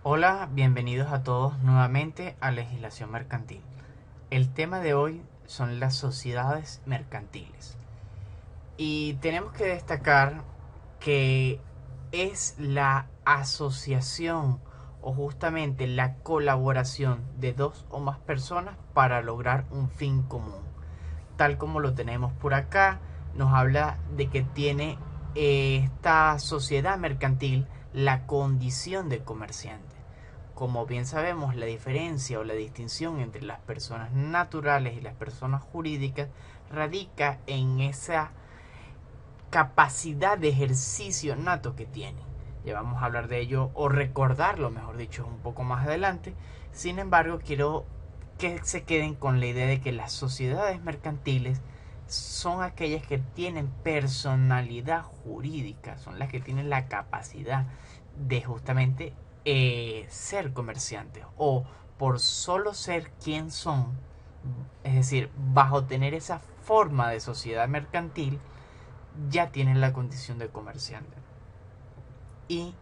Hola, bienvenidos a todos nuevamente a Legislación Mercantil. El tema de hoy son las sociedades mercantiles. Y tenemos que destacar que es la asociación o justamente la colaboración de dos o más personas para lograr un fin común. Tal como lo tenemos por acá, nos habla de que tiene esta sociedad mercantil la condición de comerciante. Como bien sabemos, la diferencia o la distinción entre las personas naturales y las personas jurídicas radica en esa capacidad de ejercicio nato que tienen. Ya vamos a hablar de ello o recordarlo, mejor dicho, un poco más adelante. Sin embargo, quiero que se queden con la idea de que las sociedades mercantiles son aquellas que tienen personalidad jurídica, son las que tienen la capacidad de justamente ser comerciantes o por solo ser quien son, es decir, bajo tener esa forma de sociedad mercantil, ya tienen la condición de comerciante. Y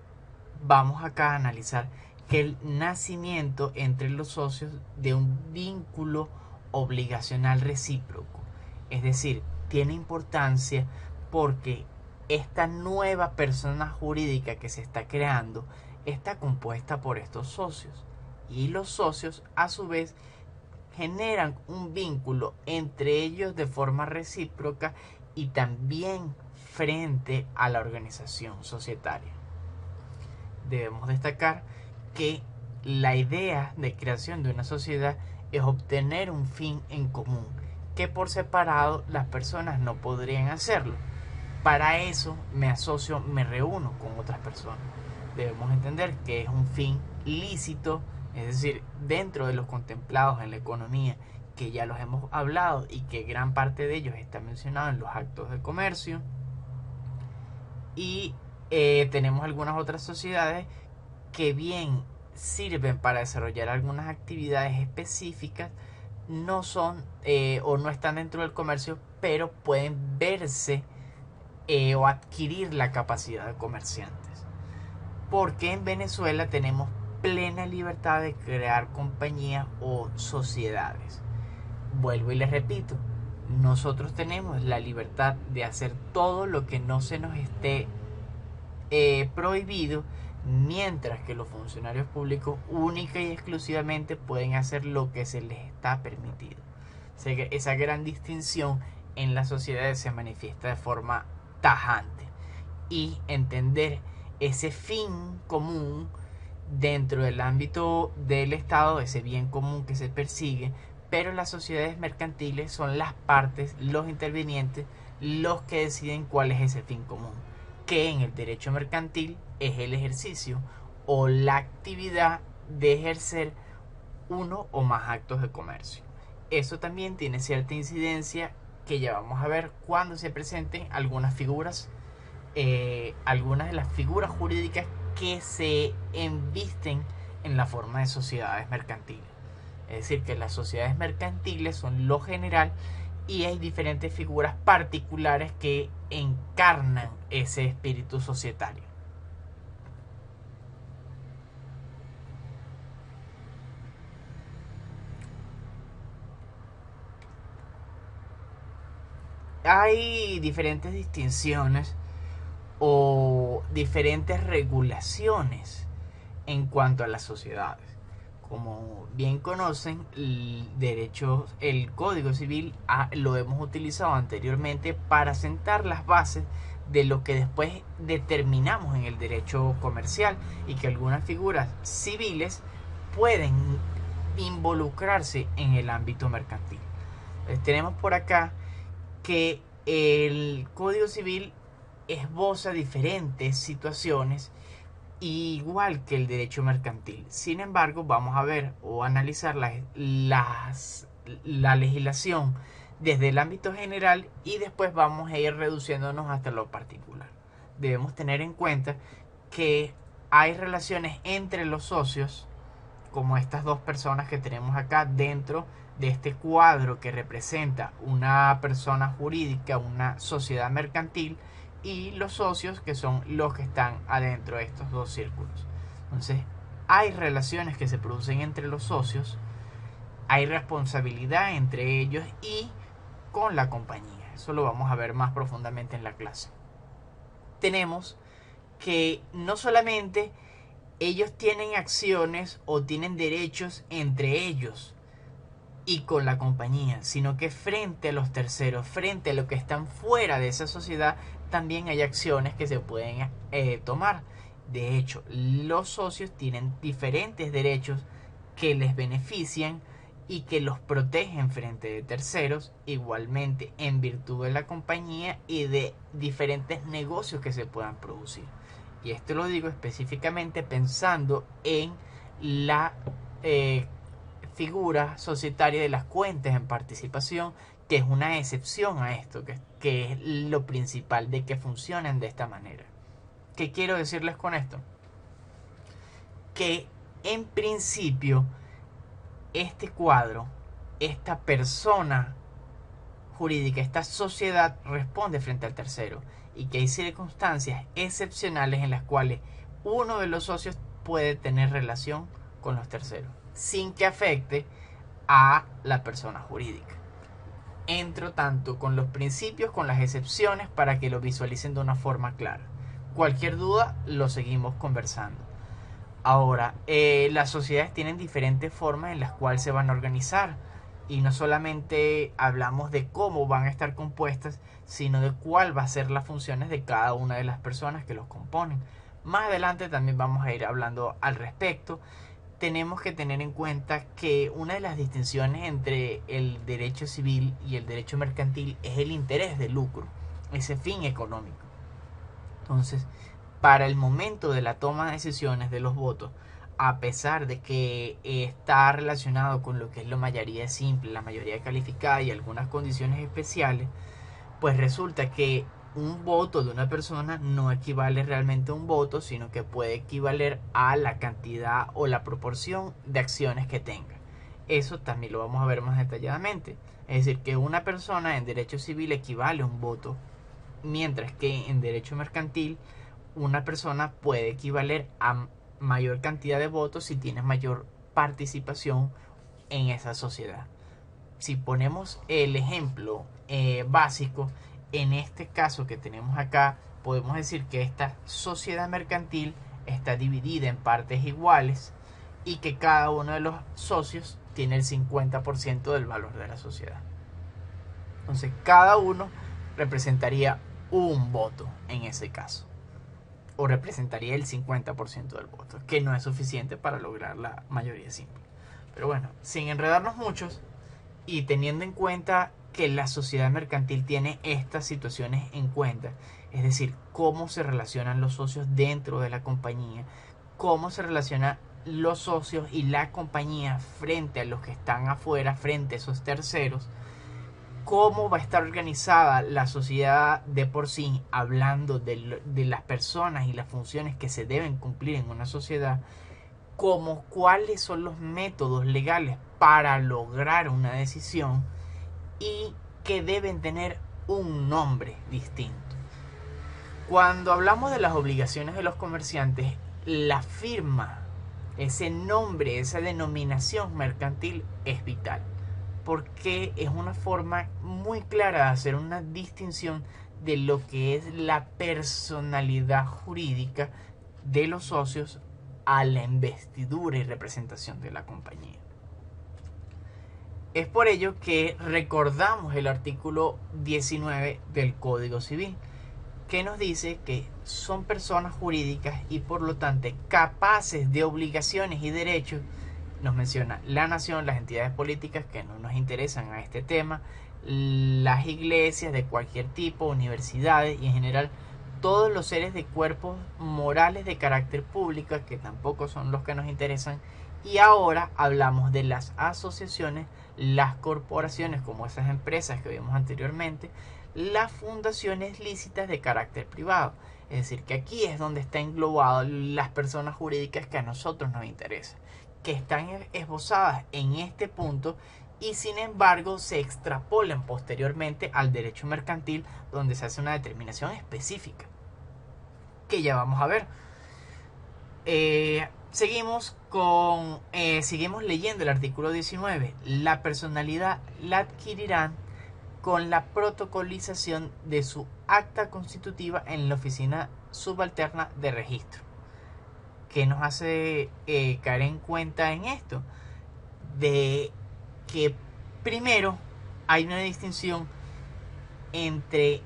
vamos acá a analizar que el nacimiento entre los socios de un vínculo obligacional recíproco. Es decir, tiene importancia porque esta nueva persona jurídica que se está creando está compuesta por estos socios. Y los socios a su vez generan un vínculo entre ellos de forma recíproca y también frente a la organización societaria. Debemos destacar que la idea de creación de una sociedad es obtener un fin en común, que por separado las personas no podrían hacerlo. Para eso me asocio, me reúno con otras personas. Debemos entender que es un fin lícito, es decir, dentro de los contemplados en la economía, que ya los hemos hablado y que gran parte de ellos está mencionado en los actos de comercio. Y tenemos algunas otras sociedades que bien sirven para desarrollar algunas actividades específicas, no son o no están dentro del comercio, pero pueden verse o adquirir la capacidad de comerciantes. Porque en Venezuela tenemos plena libertad de crear compañías o sociedades. Vuelvo y les repito, nosotros tenemos la libertad de hacer todo lo que no se nos esté prohibido, mientras que los funcionarios públicos única y exclusivamente pueden hacer lo que se les está permitido. O sea que esa gran distinción en las sociedades se manifiesta de forma tajante y entender ese fin común dentro del ámbito del Estado, ese bien común que se persigue, pero las sociedades mercantiles son las partes, los intervinientes, los que deciden cuál es ese fin común, que en el derecho mercantil es el ejercicio o la actividad de ejercer uno o más actos de comercio. Eso también tiene cierta incidencia que ya vamos a ver cuando se presenten algunas figuras, algunas de las figuras jurídicas que se embisten en la forma de sociedades mercantiles. Es decir, que las sociedades mercantiles son lo general y hay diferentes figuras particulares que encarnan ese espíritu societario. Hay diferentes distinciones o diferentes regulaciones en cuanto a las sociedades. Como bien conocen, el Código Civil lo hemos utilizado anteriormente para sentar las bases de lo que después determinamos en el derecho comercial y que algunas figuras civiles pueden involucrarse en el ámbito mercantil. Tenemos por acá que el Código Civil esboza diferentes situaciones igual que el derecho mercantil. Sin embargo, vamos a ver o analizar la legislación desde el ámbito general y después vamos a ir reduciéndonos hasta lo particular. Debemos tener en cuenta que hay relaciones entre los socios, como estas dos personas que tenemos acá dentro de este cuadro que representa una persona jurídica, una sociedad mercantil, y los socios que son los que están adentro de estos dos círculos. Entonces, hay relaciones que se producen entre los socios, hay responsabilidad entre ellos y con la compañía. Eso lo vamos a ver más profundamente en la clase. Tenemos que no solamente ellos tienen acciones o tienen derechos entre ellos y con la compañía, sino que frente a los terceros, frente a los que están fuera de esa sociedad, también hay acciones que se pueden tomar. De hecho, los socios tienen diferentes derechos que les benefician y que los protegen frente de terceros, igualmente en virtud de la compañía y de diferentes negocios que se puedan producir. Y esto lo digo específicamente pensando en la figura societaria de las cuentas en participación, que es una excepción a esto, que es lo principal de que funcionen de esta manera. ¿Qué quiero decirles con esto? Que en principio este cuadro, esta persona jurídica, esta sociedad responde frente al tercero y que hay circunstancias excepcionales en las cuales uno de los socios puede tener relación con los terceros sin que afecte a la persona jurídica. Entro tanto con los principios, con las excepciones, para que lo visualicen de una forma clara. Cualquier duda lo seguimos conversando. Ahora, las sociedades tienen diferentes formas en las cuales se van a organizar. Y no solamente hablamos de cómo van a estar compuestas, sino de cuál va a ser las funciones de cada una de las personas que los componen. Más adelante también vamos a ir hablando al respecto. Tenemos que tener en cuenta que una de las distinciones entre el derecho civil y el derecho mercantil es el interés de lucro, ese fin económico. Entonces, para el momento de la toma de decisiones de los votos, a pesar de que está relacionado con lo que es la mayoría simple, la mayoría calificada y algunas condiciones especiales, pues resulta que un voto de una persona no equivale realmente a un voto, sino que puede equivaler a la cantidad o la proporción de acciones que tenga. Eso también lo vamos a ver más detalladamente. Es decir, que una persona en derecho civil equivale a un voto, mientras que en derecho mercantil una persona puede equivaler a mayor cantidad de votos si tiene mayor participación en esa sociedad. Si ponemos el ejemplo básico, en este caso que tenemos acá, podemos decir que esta sociedad mercantil está dividida en partes iguales y que cada uno de los socios tiene el 50% del valor de la sociedad. Entonces, cada uno representaría un voto en ese caso, o representaría el 50% del voto, que no es suficiente para lograr la mayoría simple. Pero bueno, sin enredarnos muchos y teniendo en cuenta que la sociedad mercantil tiene estas situaciones en cuenta, es decir, cómo se relacionan los socios dentro de la compañía, cómo se relacionan los socios y la compañía frente a los que están afuera, frente a esos terceros, cómo va a estar organizada la sociedad de por sí, hablando de las personas y las funciones que se deben cumplir en una sociedad, como cuáles son los métodos legales para lograr una decisión y que deben tener un nombre distinto. Cuando hablamos de las obligaciones de los comerciantes, la firma, ese nombre, esa denominación mercantil es vital, porque es una forma muy clara de hacer una distinción de lo que es la personalidad jurídica de los socios a la investidura y representación de la compañía. Es por ello que recordamos el artículo 19 del Código Civil, que nos dice que son personas jurídicas y por lo tanto capaces de obligaciones y derechos. Nos menciona la nación, las entidades políticas que no nos interesan a este tema, las iglesias de cualquier tipo, universidades y en general todos los seres de cuerpos morales de carácter público, que tampoco son los que nos interesan. Y ahora hablamos de las asociaciones, las corporaciones como esas empresas que vimos anteriormente, las fundaciones lícitas de carácter privado. Es decir, que aquí es donde está englobado las personas jurídicas que a nosotros nos interesan, que están esbozadas en este punto y sin embargo se extrapolan posteriormente al derecho mercantil, donde se hace una determinación específica que ya vamos a ver. Seguimos leyendo el artículo 19. La personalidad la adquirirán con la protocolización de su acta constitutiva en la oficina subalterna de registro. ¿Qué nos hace caer en cuenta en esto? De que primero hay una distinción entre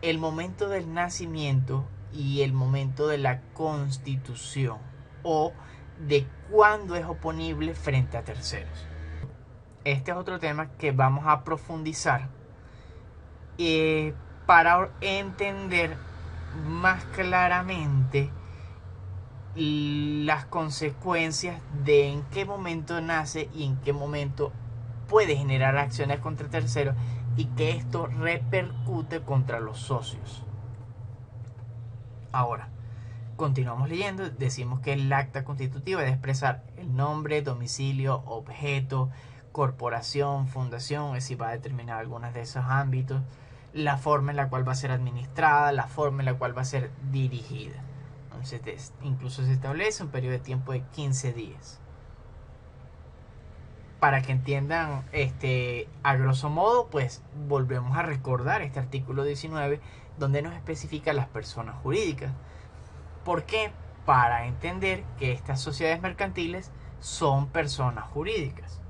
el momento del nacimiento y el momento de la constitución, o de cuándo es oponible frente a terceros. Este es otro tema que vamos a profundizar para entender más claramente las consecuencias de en qué momento nace y en qué momento puede generar acciones contra terceros, y que esto repercute contra los socios. Ahora, continuamos leyendo. Decimos que el acta constitutiva debe expresar el nombre, domicilio, objeto, corporación, fundación, es decir, va a determinar algunos de esos ámbitos, la forma en la cual va a ser administrada, la forma en la cual va a ser dirigida. Entonces, incluso se establece un periodo de tiempo de 15 días. Para que entiendan a grosso modo, pues volvemos a recordar este artículo 19, donde nos especifica las personas jurídicas. ¿Por qué? Para entender que estas sociedades mercantiles son personas jurídicas.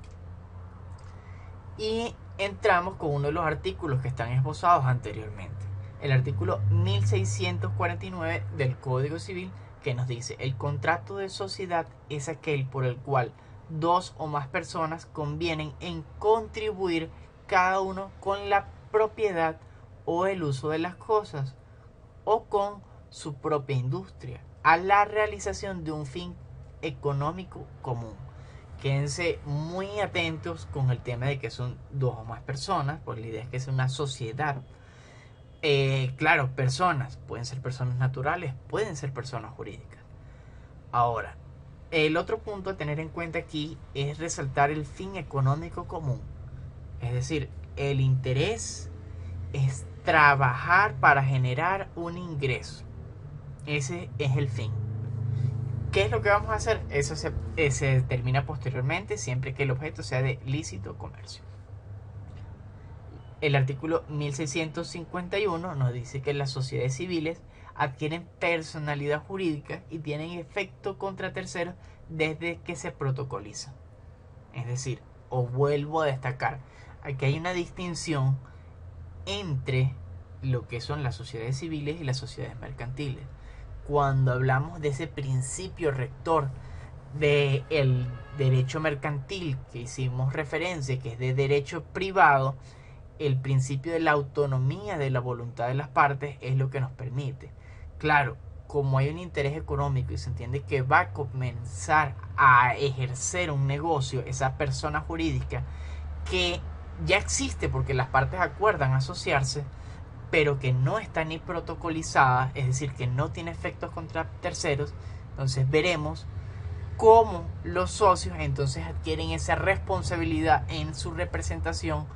Y entramos con uno de los artículos que están esbozados anteriormente. El artículo 1649 del Código Civil, que nos dice: el contrato de sociedad es aquel por el cual dos o más personas convienen en contribuir cada uno con la propiedad o el uso de las cosas o con su propia industria a la realización de un fin económico común. Quédense muy atentos con el tema de que son dos o más personas, pues la idea es que es una sociedad. Claro, personas, pueden ser personas naturales, pueden ser personas jurídicas. Ahora, el otro punto a tener en cuenta aquí es resaltar el fin económico común. Es decir, el interés es trabajar para generar un ingreso. Ese es el fin. ¿Qué es lo que vamos a hacer? Eso se determina posteriormente, siempre que el objeto sea de lícito comercio. El artículo 1651 nos dice que las sociedades civiles adquieren personalidad jurídica y tienen efecto contra terceros desde que se protocolizan. Es decir, os vuelvo a destacar, aquí hay una distinción entre lo que son las sociedades civiles y las sociedades mercantiles. Cuando hablamos de ese principio rector del derecho mercantil que hicimos referencia, que es de derecho privado, el principio de la autonomía de la voluntad de las partes es lo que nos permite. Claro, como hay un interés económico y se entiende que va a comenzar a ejercer un negocio esa persona jurídica que ya existe porque las partes acuerdan asociarse, pero que no está ni protocolizada, es decir, que no tiene efectos contra terceros, entonces veremos cómo los socios entonces adquieren esa responsabilidad en su representación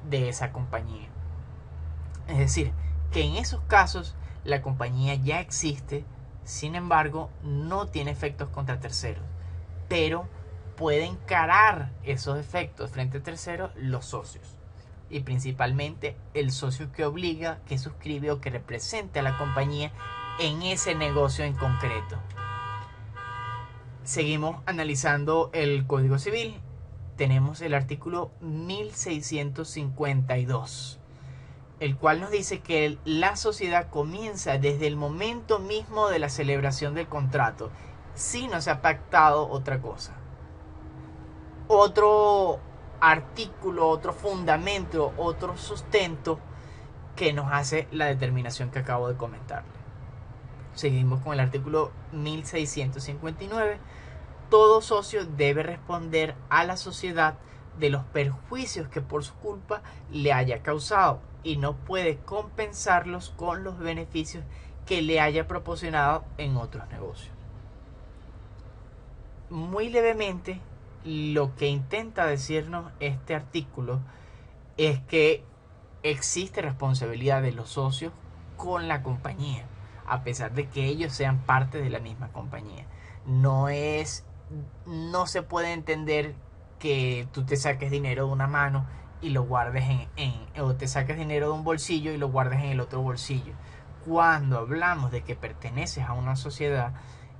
de esa compañía. Es decir, que en esos casos la compañía ya existe, sin embargo no tiene efectos contra terceros, pero puede encarar esos efectos frente a terceros los socios, y principalmente el socio que obliga, que suscribe o que represente a la compañía en ese negocio en concreto. Seguimos analizando el Código Civil. Tenemos el artículo 1652, el cual nos dice que la sociedad comienza desde el momento mismo de la celebración del contrato, si no se ha pactado otra cosa. Otro artículo, otro fundamento, otro sustento que nos hace la determinación que acabo de comentarle. Seguimos con el artículo 1659. Todo socio debe responder a la sociedad de los perjuicios que por su culpa le haya causado y no puede compensarlos con los beneficios que le haya proporcionado en otros negocios. Muy levemente, lo que intenta decirnos este artículo es que existe responsabilidad de los socios con la compañía. a pesar de que ellos sean parte de la misma compañía. No se puede entender que tú te saques dinero de una mano y lo guardes o te saques dinero de un bolsillo y lo guardes en el otro bolsillo. Cuando hablamos de que perteneces a una sociedad,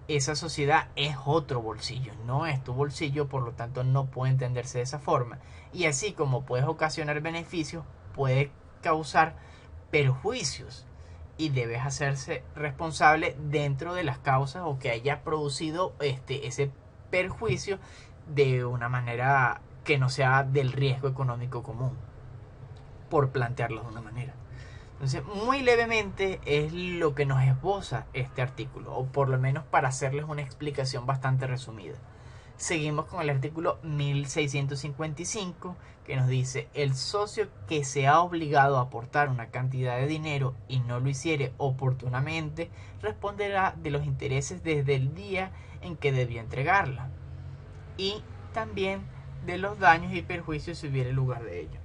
esa sociedad es otro bolsillo, no es tu bolsillo, por lo tanto no puede entenderse de esa forma. Y así como puedes ocasionar beneficios, puede causar perjuicios y debes hacerse responsable dentro de las causas o que haya producido ese perjuicio de una manera que no sea del riesgo económico común, por plantearlo de una manera. Entonces, muy levemente es lo que nos esboza este artículo, o por lo menos para hacerles una explicación bastante resumida. Seguimos con el artículo 1655, que nos dice: el socio que se ha obligado a aportar una cantidad de dinero y no lo hiciere oportunamente, responderá de los intereses desde el día en que debió entregarla, y también de los daños y perjuicios si hubiere lugar de ello.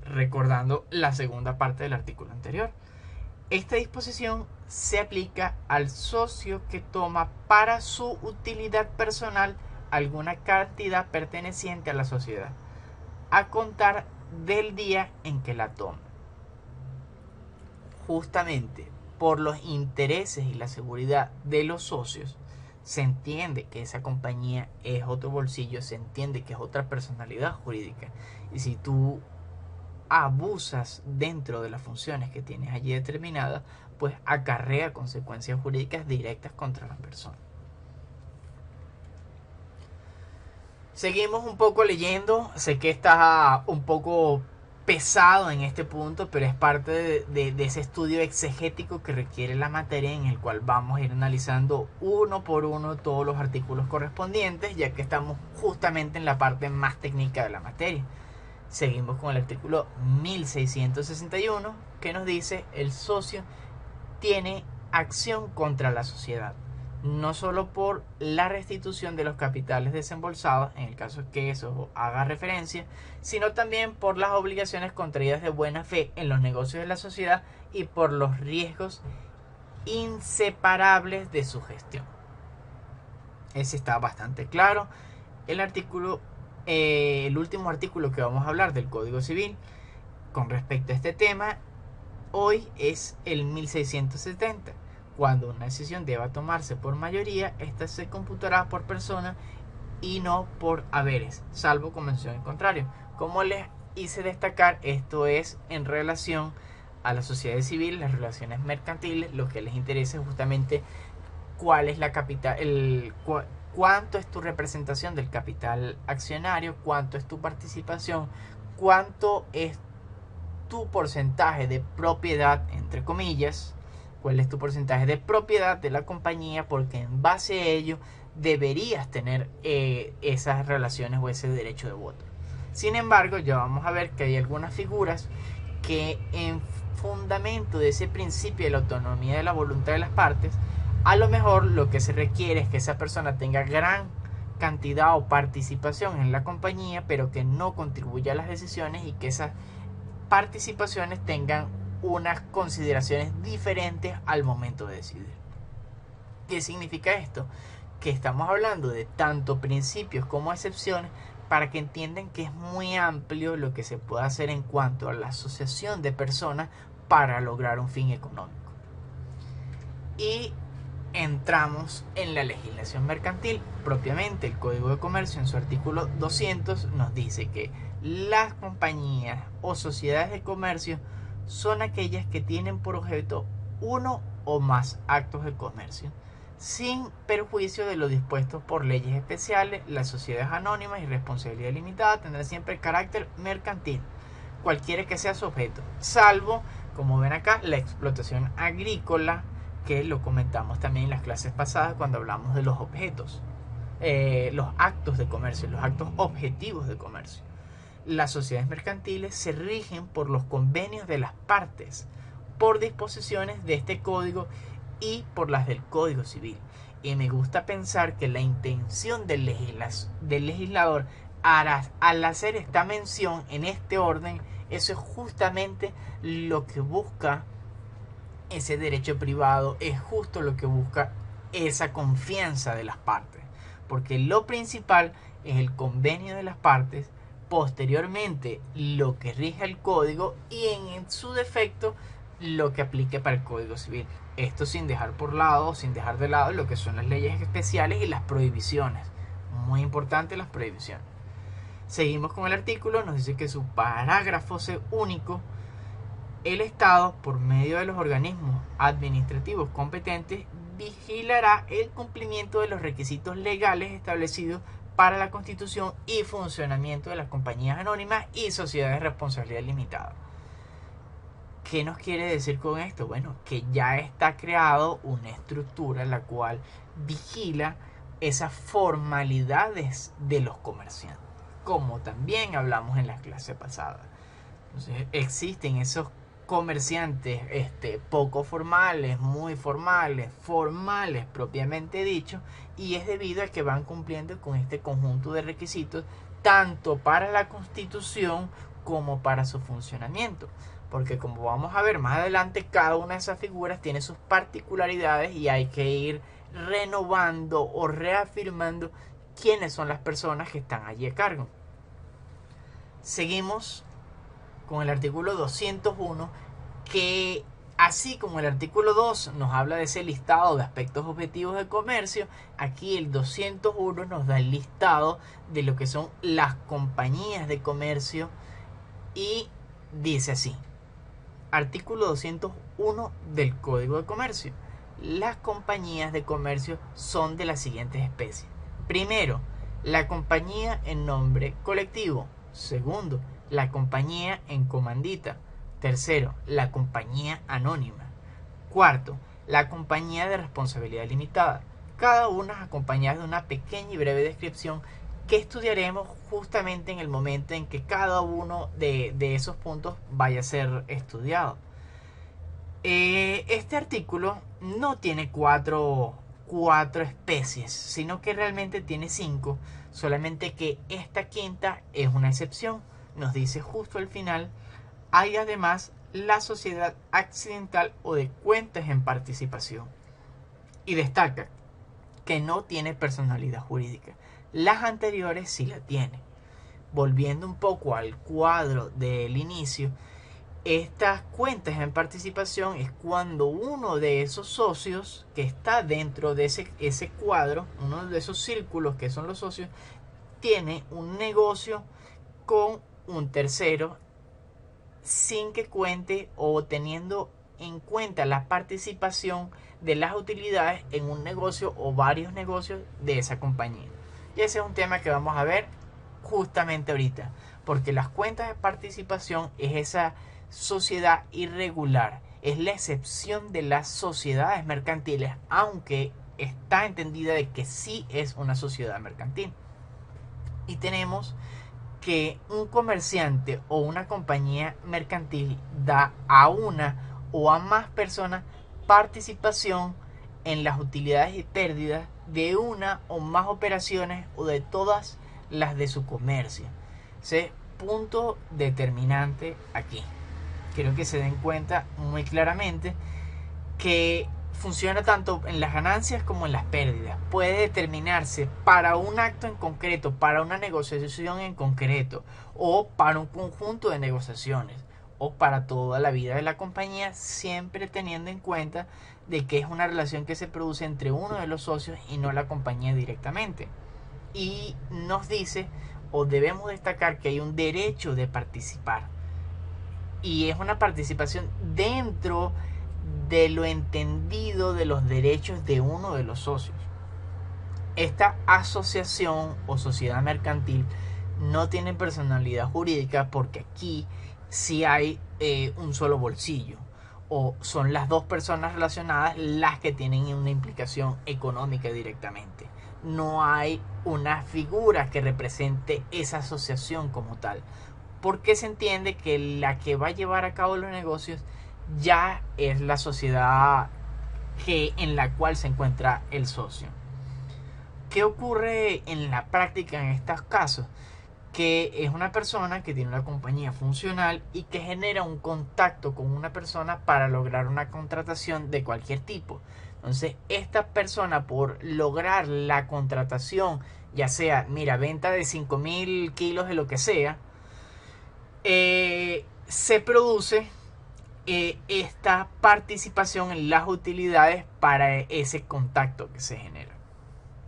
Recordando la segunda parte del artículo anterior, esta disposición se aplica al socio que toma para su utilidad personal alguna cantidad perteneciente a la sociedad, a contar del día en que la toma. Justamente por los intereses y la seguridad de los socios, se entiende que esa compañía es otro bolsillo, se entiende que es otra personalidad jurídica. Y si tú abusas dentro de las funciones que tienes allí determinadas, pues acarrea consecuencias jurídicas directas contra la persona. Seguimos un poco leyendo. Sé que está un poco pesado en este punto, pero es parte de ese estudio exegético que requiere la materia, en el cual vamos a ir analizando uno por uno todos los artículos correspondientes, ya que estamos justamente en la parte más técnica de la materia. Seguimos con el artículo 1661, que nos dice: el socio tiene acción contra la sociedad, no solo por la restitución de los capitales desembolsados, en el caso que eso haga referencia, sino también por las obligaciones contraídas de buena fe en los negocios de la sociedad y por los riesgos inseparables de su gestión. Ese está bastante claro. El último artículo que vamos a hablar del Código Civil con respecto a este tema hoy es el 1670. Cuando una decisión deba tomarse por mayoría, esta se computará por persona y no por haberes, salvo convención en contrario. Como les hice destacar, esto es en relación a las sociedades civiles, las relaciones mercantiles. Lo que les interesa es justamente cuál es la capital, cuánto es tu representación del capital accionario, cuánto es tu participación, cuánto es tu porcentaje de propiedad, entre comillas, cuál es tu porcentaje de propiedad de la compañía, porque en base a ello deberías tener esas relaciones o ese derecho de voto. Sin embargo, ya vamos a ver que hay algunas figuras que, en fundamento de ese principio de la autonomía de la voluntad de las partes, a lo mejor lo que se requiere es que esa persona tenga gran cantidad o participación en la compañía, pero que no contribuya a las decisiones, y que esas participaciones tengan unas consideraciones diferentes al momento de decidir. ¿Qué significa esto? Que estamos hablando de tanto principios como excepciones, para que entiendan que es muy amplio lo que se puede hacer en cuanto a la asociación de personas para lograr un fin económico. Y entramos en la legislación mercantil propiamente. El Código de Comercio, en su artículo 200, nos dice que las compañías o sociedades de comercio son aquellas que tienen por objeto uno o más actos de comercio, sin perjuicio de lo dispuesto por leyes especiales. Las sociedades anónimas y responsabilidad limitada tendrán siempre carácter mercantil, cualquiera que sea su objeto, salvo, como ven acá, la explotación agrícola, que lo comentamos también en las clases pasadas cuando hablamos de los objetos, los actos de comercio, los actos objetivos de comercio. Las sociedades mercantiles se rigen por los convenios de las partes, por disposiciones de este código y por las del Código Civil. Y me gusta pensar que la intención del legislador al hacer esta mención en este orden, eso es justamente lo que busca ese derecho privado es justo lo que busca esa confianza de las partes, porque lo principal es el convenio de las partes, posteriormente lo que rige el código y en su defecto lo que aplique para el Código Civil. Esto sin dejar de lado lo que son las leyes especiales y las prohibiciones. Muy importante las prohibiciones. Seguimos con el artículo, nos dice que su parágrafo único: el Estado, por medio de los organismos administrativos competentes, vigilará el cumplimiento de los requisitos legales establecidos para la constitución y funcionamiento de las compañías anónimas y sociedades de responsabilidad limitada. ¿Qué nos quiere decir con esto? Bueno, que ya está creado una estructura la cual vigila esas formalidades de los comerciantes, como también hablamos en la clase pasada. Entonces, existen esos comerciantes poco formales, muy formales, formales propiamente dicho, y es debido a que van cumpliendo con este conjunto de requisitos tanto para la constitución como para su funcionamiento, porque como vamos a ver más adelante, cada una de esas figuras tiene sus particularidades y hay que ir renovando o reafirmando quiénes son las personas que están allí a cargo. Seguimos con el artículo 201, que así como el artículo 2 nos habla de ese listado de aspectos objetivos de comercio, aquí el 201 nos da el listado de lo que son las compañías de comercio y dice así: artículo 201 del Código de Comercio. Las compañías de comercio son de las siguientes especies. Primero, la compañía en nombre colectivo. Segundo, la compañía en comandita. Tercero, la compañía anónima. Cuarto, la compañía de responsabilidad limitada. Cada una acompañada de una pequeña y breve descripción que estudiaremos justamente en el momento en que cada uno de esos puntos vaya a ser estudiado. Este artículo no tiene cuatro especies, sino que realmente tiene 5, solamente que esta quinta es una excepción. Nos dice justo al final: hay además la sociedad accidental o de cuentas en participación, y destaca que no tiene personalidad jurídica. Las anteriores sí la tienen. Volviendo un poco al cuadro del inicio, estas cuentas en participación es cuando uno de esos socios que está dentro de ese cuadro, uno de esos círculos que son los socios, tiene un negocio con un tercero sin que cuente o teniendo en cuenta la participación de las utilidades en un negocio o varios negocios de esa compañía. Y ese es un tema que vamos a ver justamente ahorita, porque las cuentas de participación es esa sociedad irregular, es la excepción de las sociedades mercantiles, aunque está entendida de que sí es una sociedad mercantil. Y tenemos que un comerciante o una compañía mercantil da a una o a más personas participación en las utilidades y pérdidas de una o más operaciones o de todas las de su comercio. Ese punto determinante aquí. Quiero que se den cuenta muy claramente que funciona tanto en las ganancias como en las pérdidas. Puede determinarse para un acto en concreto, para una negociación en concreto, o para un conjunto de negociaciones, o para toda la vida de la compañía, siempre teniendo en cuenta de que es una relación que se produce entre uno de los socios y no la compañía directamente. Y nos dice, o debemos destacar, que hay un derecho de participar. Y es una participación dentro de lo entendido de los derechos de uno de los socios. Esta asociación o sociedad mercantil no tiene personalidad jurídica porque aquí sí hay un solo bolsillo, o son las dos personas relacionadas las que tienen una implicación económica directamente. No hay una figura que represente esa asociación como tal, porque se entiende que la que va a llevar a cabo los negocios ya es la sociedad en la cual se encuentra el socio. ¿Qué ocurre en la práctica en estos casos? que es una persona que tiene una compañía funcional y que genera un contacto con una persona para lograr una contratación de cualquier tipo. Entonces, esta persona, por lograr la contratación, ya sea, mira, venta de 5.000 kilos de lo que sea, se produce esta participación en las utilidades para ese contacto que se genera.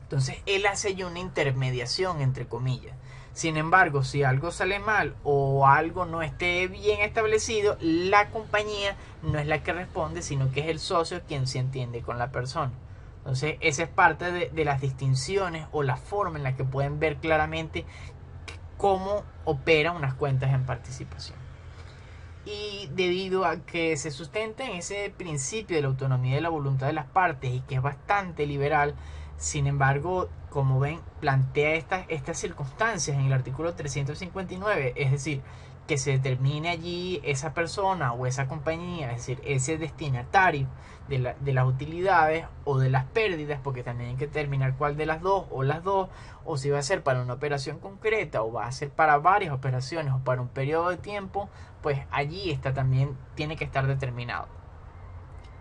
Entonces él hace ya una intermediación entre comillas. Sin embargo, si algo sale mal o algo no esté bien establecido, la compañía no es la que responde, sino que es el socio quien se entiende con la persona. Entonces esa es parte de las distinciones o la forma en la que pueden ver claramente cómo operan unas cuentas en participación. Y debido a que se sustenta en ese principio de la autonomía de la voluntad de las partes y que es bastante liberal, sin embargo, como ven, plantea estas circunstancias en el artículo 359, es decir, que se determine allí esa persona o esa compañía, es decir, ese destinatario de las utilidades o de las pérdidas, porque también hay que determinar cuál de las dos, o si va a ser para una operación concreta o va a ser para varias operaciones o para un periodo de tiempo, pues allí está también, tiene que estar determinado.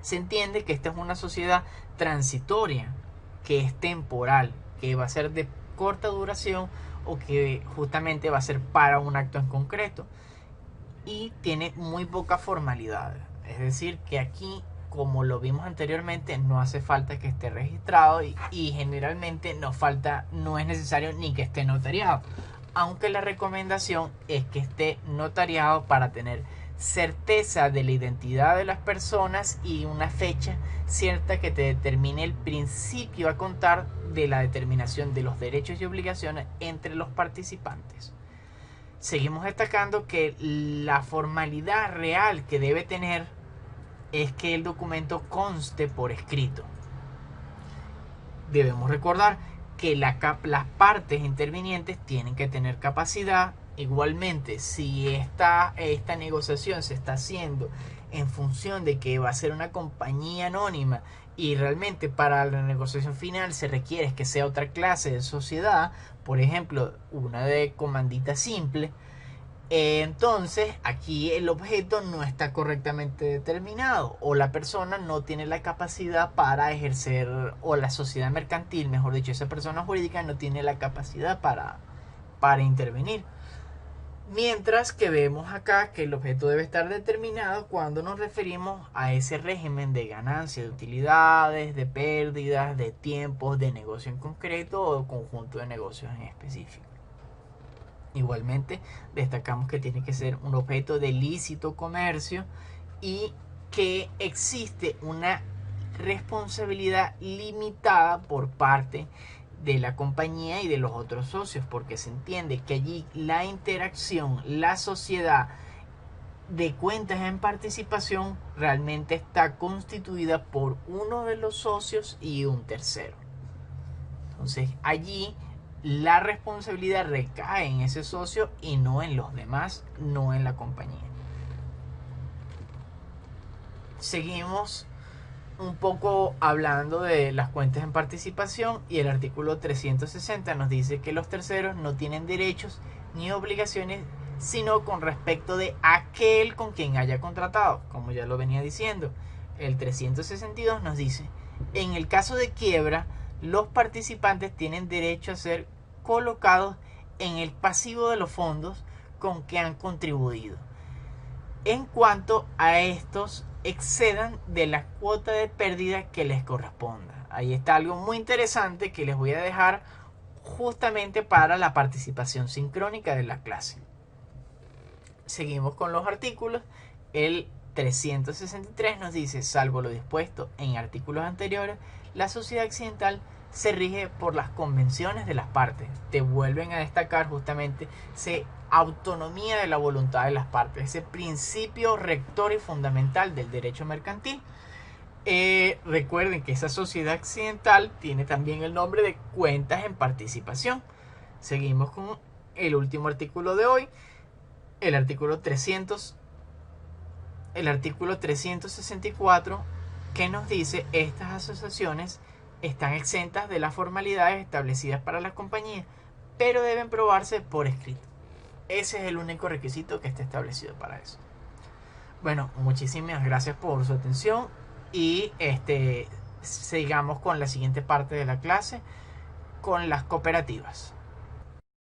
Se entiende que esta es una sociedad transitoria, que es temporal, que va a ser de corta duración o que justamente va a ser para un acto en concreto y tiene muy poca formalidad. Es decir, que aquí, como lo vimos anteriormente, no hace falta que esté registrado y generalmente no es necesario ni que esté notariado, aunque la recomendación es que esté notariado para tener certeza de la identidad de las personas y una fecha cierta que te determine el principio a contar de la determinación de los derechos y obligaciones entre los participantes. Seguimos destacando que la formalidad real que debe tener es que el documento conste por escrito. Debemos recordar que las partes intervinientes tienen que tener capacidad. Igualmente, si esta negociación se está haciendo en función de que va a ser una compañía anónima y realmente para la negociación final se requiere que sea otra clase de sociedad, por ejemplo, una de comandita simple, entonces aquí el objeto no está correctamente determinado o la persona no tiene la capacidad para ejercer, o la sociedad mercantil, mejor dicho, esa persona jurídica no tiene la capacidad para intervenir. Mientras que vemos acá que el objeto debe estar determinado cuando nos referimos a ese régimen de ganancia, de utilidades, de pérdidas, de tiempos, de negocio en concreto o conjunto de negocios en específico. Igualmente destacamos que tiene que ser un objeto de lícito comercio y que existe una responsabilidad limitada por parte de la compañía y de los otros socios, porque se entiende que allí la interacción, la sociedad de cuentas en participación realmente está constituida por uno de los socios y un tercero. Entonces allí la responsabilidad recae en ese socio y no en los demás, no en la compañía. Seguimos un poco hablando de las cuentas en participación y el artículo 360 nos dice que los terceros no tienen derechos ni obligaciones sino con respecto de aquel con quien haya contratado, como ya lo venía diciendo. El 362 nos dice, en el caso de quiebra, los participantes tienen derecho a ser colocados en el pasivo de los fondos con que han contribuido, en cuanto a estos excedan de la cuota de pérdida que les corresponda. Ahí está algo muy interesante que les voy a dejar justamente para la participación sincrónica de la clase. Seguimos con los artículos. El 363 nos dice, salvo lo dispuesto en artículos anteriores, la sociedad accidental se rige por las convenciones de las partes. Te vuelven a destacar justamente esa autonomía de la voluntad de las partes, ese principio rector y fundamental del derecho mercantil. Recuerden que esa sociedad accidental tiene también el nombre de cuentas en participación. Seguimos con el último artículo de hoy, el artículo 364, que nos dice, estas asociaciones están exentas de las formalidades establecidas para las compañías, pero deben probarse por escrito. Ese es el único requisito que está establecido para eso. Bueno, muchísimas gracias por su atención y sigamos con la siguiente parte de la clase, con las cooperativas.